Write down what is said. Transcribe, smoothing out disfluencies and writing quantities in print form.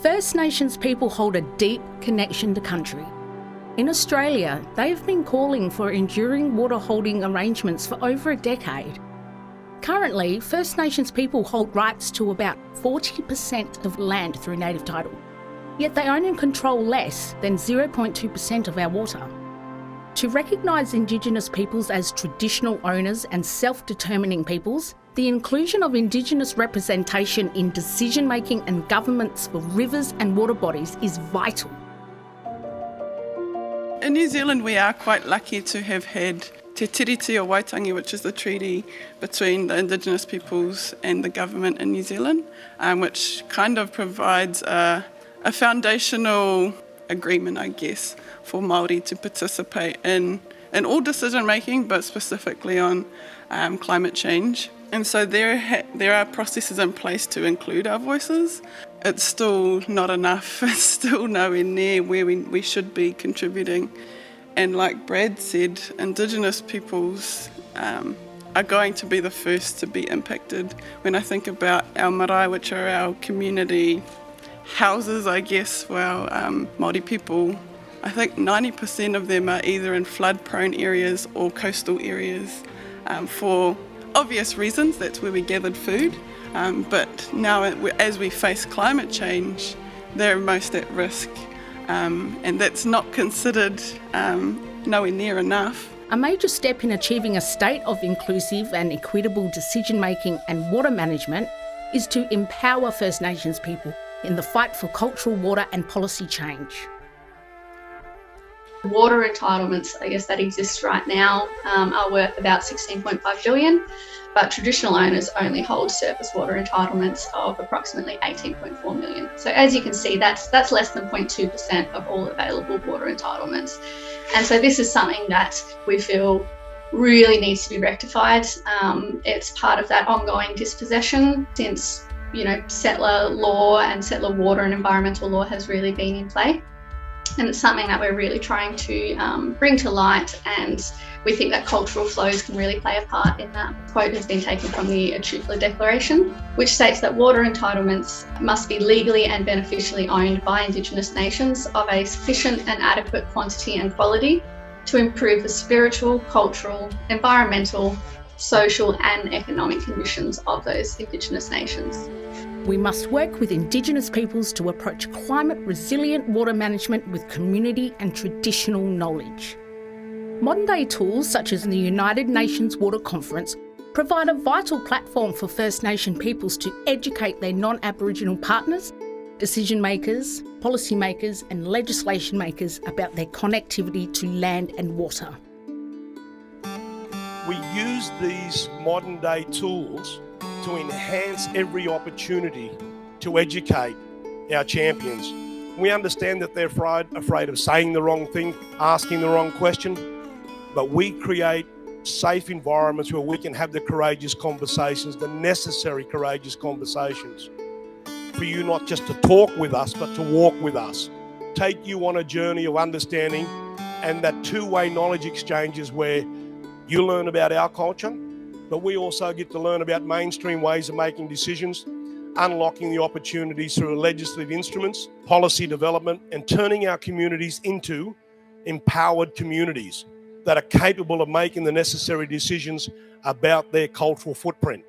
First Nations people hold a deep connection to country. In Australia, they have been calling for enduring water holding arrangements for over a decade. Currently, First Nations people hold rights to about 40% of land through native title, yet they own and control less than 0.2% of our water. To recognise Indigenous peoples as traditional owners and self-determining peoples, the inclusion of Indigenous representation in decision-making and governments for rivers and water bodies is vital. In New Zealand, we are quite lucky to have had Te Tiriti o Waitangi, which is the treaty between the Indigenous peoples and the government in New Zealand, which kind of provides a foundational agreement, I guess, for Māori to participate in all decision making, but specifically on climate change. And so there are processes in place to include our voices. It's still not enough. It's still nowhere near where we should be contributing. And like Brad said, Indigenous peoples are going to be the first to be impacted. When I think about our marae, which are our community houses, I guess, for our Māori people, I think 90% of them are either in flood-prone areas or coastal areas for obvious reasons. That's where we gathered food. But now, as we face climate change, they're most at risk. And that's not considered nowhere near enough. A major step in achieving a state of inclusive and equitable decision-making and water management is to empower First Nations people in the fight for cultural water and policy change. Water entitlements, I guess, that exist right now are worth about 16.5 billion, but traditional owners only hold surface water entitlements of approximately 18.4 million. So as you can see, that's less than 0.2% of all available water entitlements. And so this is something that we feel really needs to be rectified. It's part of that ongoing dispossession since, settler law and settler water and environmental law has really been in play. And it's something that we're really trying to bring to light, and we think that cultural flows can really play a part in that. The quote has been taken from the Equitable Declaration, which states that water entitlements must be legally and beneficially owned by Indigenous nations of a sufficient and adequate quantity and quality to improve the spiritual, cultural, environmental, social and economic conditions of those Indigenous nations. We must work with Indigenous peoples to approach climate-resilient water management with community and traditional knowledge. Modern-day tools such as the United Nations Water Conference provide a vital platform for First Nation peoples to educate their non-Aboriginal partners, decision-makers, policymakers and legislation makers about their connectivity to land and water. We use these modern-day tools to enhance every opportunity to educate our champions. We understand that they're afraid of saying the wrong thing, asking the wrong question, but we create safe environments where we can have the courageous conversations, the necessary courageous conversations, for you not just to talk with us, but to walk with us. Take you on a journey of understanding, and that two-way knowledge exchange is where you learn about our culture, but we also get to learn about mainstream ways of making decisions, unlocking the opportunities through legislative instruments, policy development, and turning our communities into empowered communities that are capable of making the necessary decisions about their cultural footprint.